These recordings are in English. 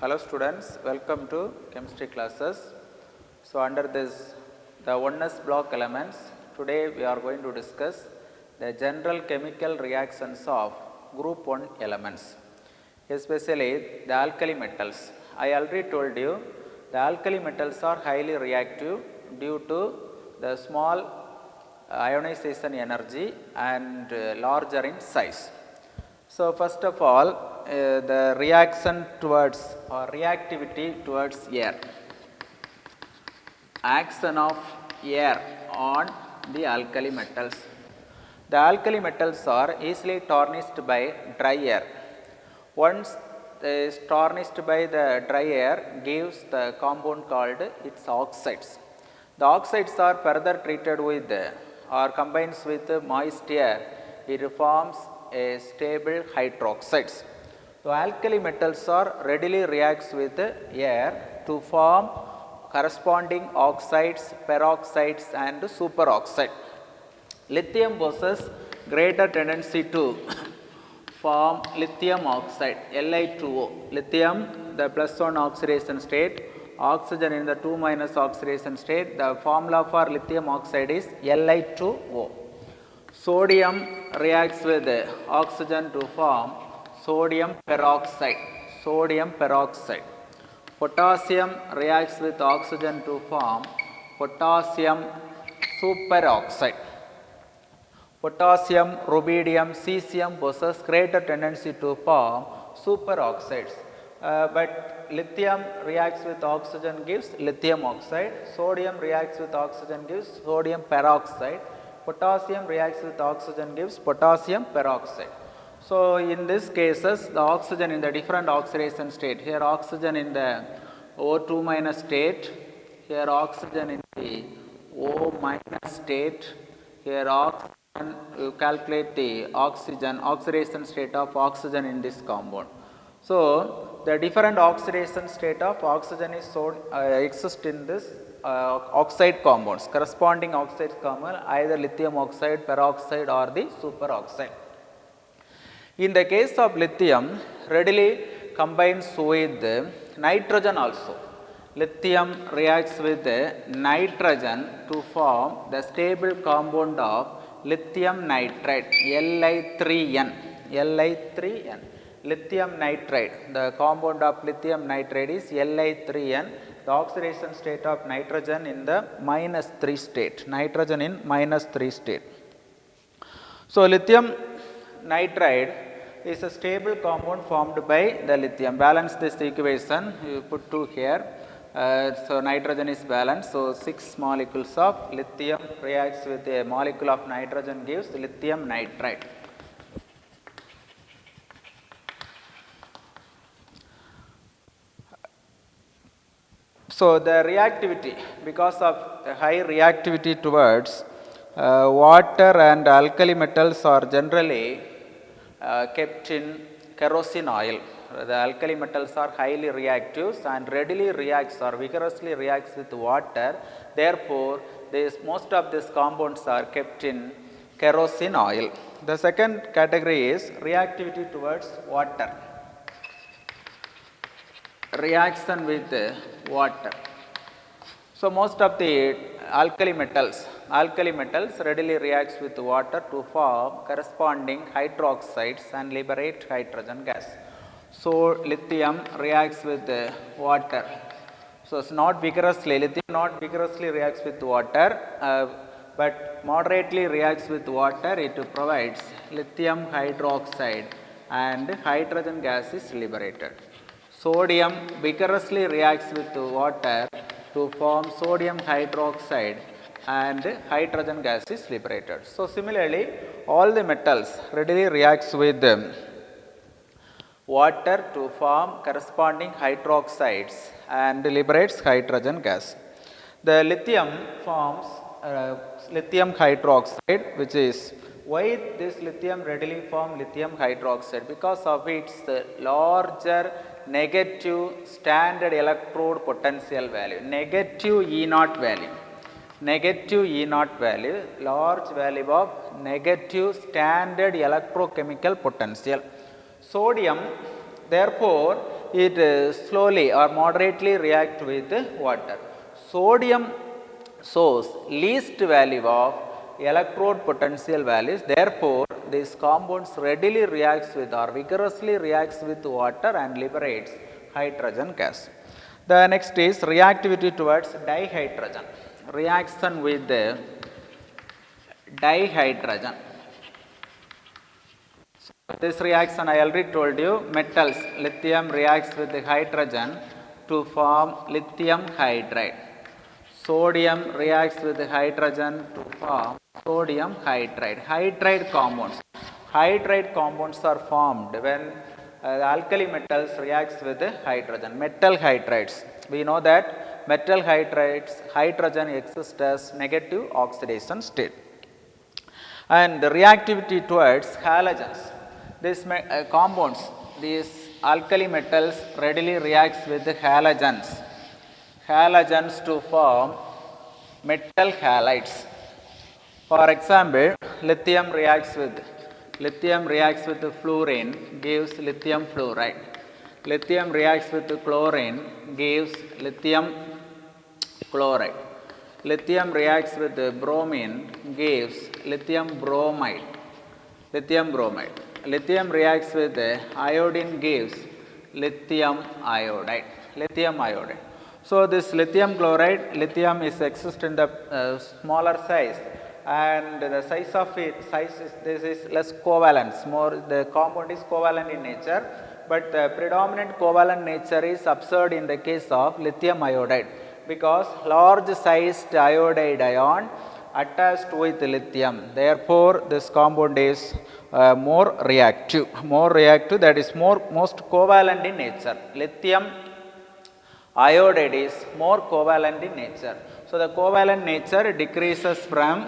Hello students, welcome to chemistry classes. So under the oneness block elements, today we are going to discuss the general chemical reactions of group 1 elements, especially the alkali metals. I already told you the alkali metals are highly reactive due to the small ionization energy and larger in size. So first of all, the reaction towards or reactivity towards air, action of air on the alkali metals. The alkali metals are easily tarnished by dry air. Once it is tarnished by the dry air, gives the compound called its oxides. The oxides are further treated with or combines with moist air, it forms a stable hydroxides. So alkali metals are readily reacts with air to form corresponding oxides, peroxides and superoxide. Lithium possesses greater tendency to form lithium oxide, Li2O. Lithium, the plus 1 oxidation state, oxygen in the 2 minus oxidation state. The formula for lithium oxide is Li2O. Sodium reacts with oxygen to form sodium peroxide. Sodium peroxide. Potassium reacts with oxygen to form potassium superoxide. Potassium, rubidium, cesium possess greater tendency to form superoxides. But lithium reacts with oxygen gives lithium oxide. Sodium reacts with oxygen gives sodium peroxide. Potassium reacts with oxygen gives potassium peroxide. So in these cases, the oxygen in the different oxidation state, here oxygen in the O2 minus state, here oxygen in the O minus state, here oxygen, you calculate the oxidation state of oxygen in this compound. So the different oxidation state of oxygen is exist in this oxide compounds, corresponding oxide compound, either lithium oxide, peroxide or the superoxide. In the case of lithium, readily combines with nitrogen also. Lithium reacts with nitrogen to form the stable compound of lithium nitride, Li3N. Li3N. Lithium nitride, the compound of lithium nitride is Li3N. The oxidation state of nitrogen in the minus 3 state, nitrogen in minus 3 state. So lithium nitride is a stable compound formed by the lithium. Balance this equation, you put 2 here. So nitrogen is balanced. So 6 molecules of lithium reacts with a molecule of nitrogen gives lithium nitride. So the reactivity, because of the high reactivity towards water and alkali metals are generally kept in kerosene oil. The alkali metals are highly reactive and readily reacts or vigorously reacts with water. Therefore, most of these compounds are kept in kerosene oil. The second category is reactivity towards water. Reaction with water. So most of the alkali metals readily reacts with water to form corresponding hydroxides and liberate hydrogen gas. So lithium reacts with water. So it's not vigorously, lithium not vigorously reacts with water, but moderately reacts with water. It provides lithium hydroxide and hydrogen gas is liberated. Sodium vigorously reacts with water to form sodium hydroxide and hydrogen gas is liberated. So similarly, all the metals readily reacts with water to form corresponding hydroxides and liberates hydrogen gas. The lithium forms lithium hydroxide, which is why this lithium readily form lithium hydroxide, because of its larger negative standard electrode potential value, negative E0 value. Negative E0 value, large value of negative standard electrochemical potential. Sodium, therefore, it slowly or moderately react with water. Sodium shows least value of electrode potential values. Therefore, these compounds readily reacts with or vigorously reacts with water and liberates hydrogen gas. The next is reactivity towards dihydrogen. Reaction with the dihydrogen. This reaction I already told you, metals, lithium reacts with the hydrogen to form lithium hydride. Sodium reacts with the hydrogen to form sodium hydride. Hydride compounds. Hydride compounds are formed when the alkali metals reacts with the hydrogen. Metal hydrides. We know that metal hydrides, hydrogen exists as negative oxidation state. And the reactivity towards halogens. These compounds, these alkali metals readily reacts with the halogens. Halogens to form metal halides. For example, lithium reacts with fluorine, gives lithium fluoride. Lithium reacts with chlorine, gives lithium chloride. Lithium reacts with bromine, gives lithium bromide. Lithium reacts with iodine, gives lithium iodide. So this lithium chloride, lithium is exist in the smaller size, and the size is this is less covalent. The compound is covalent in nature, but the predominant covalent nature is observed in the case of lithium iodide, because large sized iodide ion attached with lithium. Therefore, this compound is more reactive, that is most covalent in nature. Lithium iodide is more covalent in nature. So the covalent nature decreases from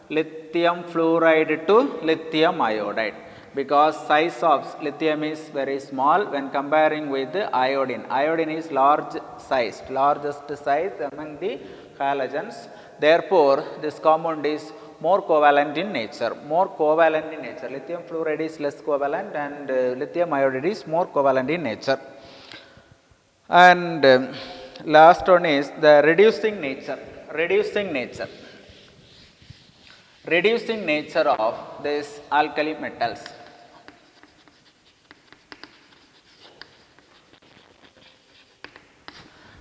lithium fluoride to lithium iodide, because size of lithium is very small when comparing with the iodine. Iodine is largest size among the halogens. Therefore, this compound is more covalent in nature. Lithium fluoride is less covalent, and lithium iodide is more covalent in nature. And last one is the reducing nature. Reducing nature of these alkali metals.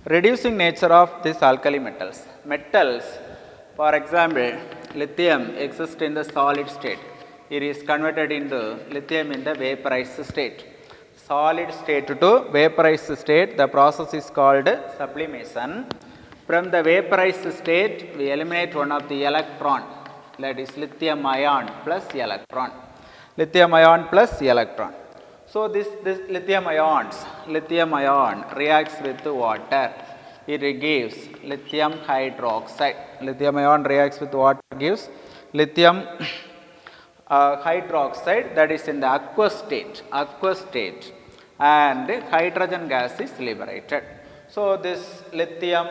Reducing nature of these alkali metals. Metals, for example, lithium exists in the solid state. It is converted into lithium in the vaporized state. Solid state to vaporized state, the process is called sublimation. From the vaporized state, we eliminate one of the electron, that is lithium ion plus electron. So this lithium ion reacts with water. It gives lithium hydroxide. Lithium ion reacts with water, gives lithium hydroxide, that is in the aqueous state, and hydrogen gas is liberated. So this lithium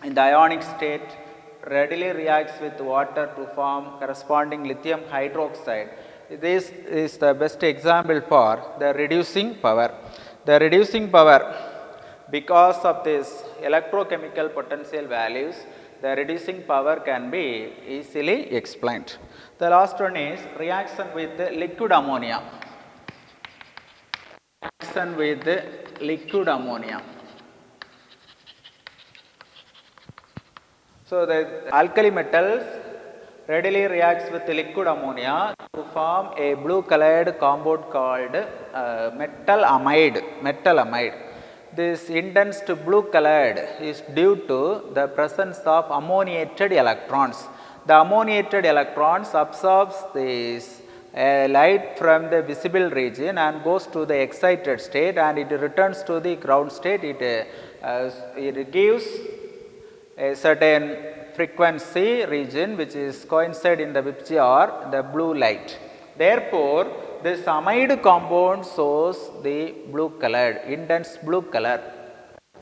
in the ionic state readily reacts with water to form corresponding lithium hydroxide. This is the best example for the reducing power. Because of this electrochemical potential values, the reducing power can be easily explained. The last one is reaction with liquid ammonia. So the alkali metals readily reacts with liquid ammonia to form a blue colored compound called metal amide. This intense blue colored is due to the presence of ammoniated electrons. The ammoniated electrons absorbs this light from the visible region and goes to the excited state, and it returns to the ground state. It gives a certain frequency region which is coincide in the Vipchi or the blue light. Therefore, this amide compound shows the blue colored, intense blue color.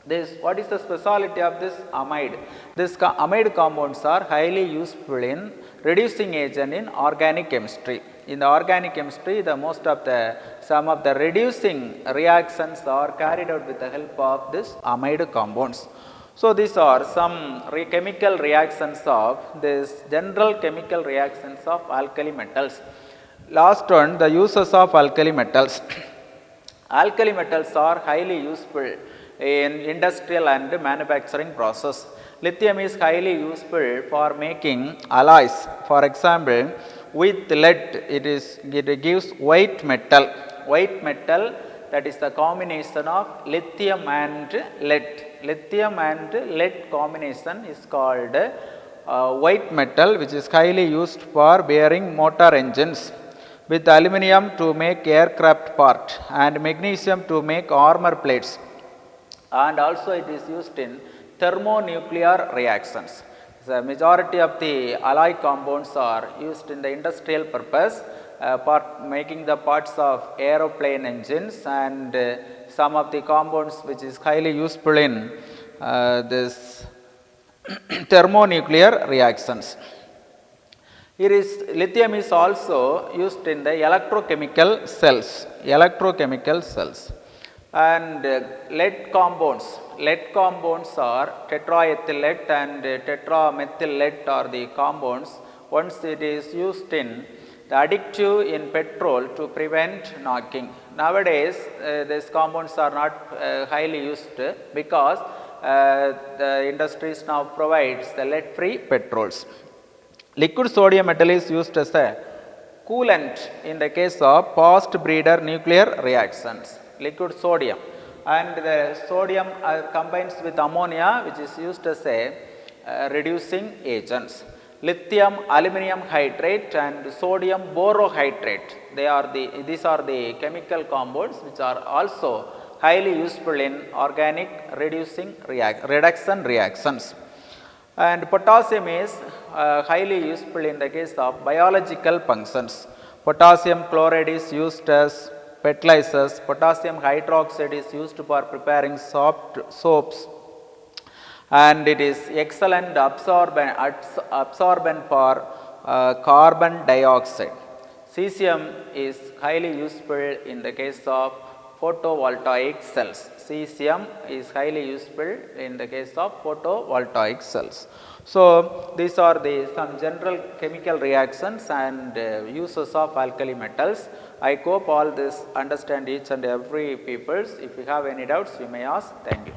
This, what is the speciality of this amide? This amide compounds are highly useful in reducing agent in organic chemistry. In the organic chemistry, some of the reducing reactions are carried out with the help of this amide compounds. So these are some chemical reactions of this general chemical reactions of alkali metals. Last one, the uses of alkali metals. Alkali metals are highly useful in industrial and manufacturing process. Lithium is highly useful for making alloys. For example, with lead, it gives white metal. White metal, that is the combination of lithium and lead. Lithium and lead combination is called white metal, which is highly used for bearing motor engines. With aluminum to make aircraft part and magnesium to make armor plates, and also it is used in thermonuclear reactions. The majority of the alloy compounds are used in the industrial purpose, making the parts of aeroplane engines, and some of the compounds which is highly useful in this thermonuclear reactions. Here is lithium is also used in the electrochemical cells. And lead compounds. Lead compounds are tetraethyl lead and tetramethyl lead are the compounds. Once it is used in the additive in petrol to prevent knocking. Nowadays, these compounds are not highly used because the industries now provides the lead-free petrols. Liquid sodium metal is used as a coolant in the case of fast breeder nuclear reactions. Liquid sodium, and the sodium combines with ammonia, which is used as a reducing agents. Lithium aluminum hydrate and sodium borohydrate, these are the chemical compounds which are also highly useful in organic reduction reactions. And potassium is highly useful in the case of biological functions. Potassium chloride is used as fertilizers. Potassium hydroxide is used for preparing soaps, and it is excellent absorbent for carbon dioxide. Cesium is highly useful in the case of photovoltaic cells. Cesium is highly useful in the case of photovoltaic cells. So these are some general chemical reactions and uses of alkali metals. I hope all this understand each and every peoples. If you have any doubts, you may ask. Thank you.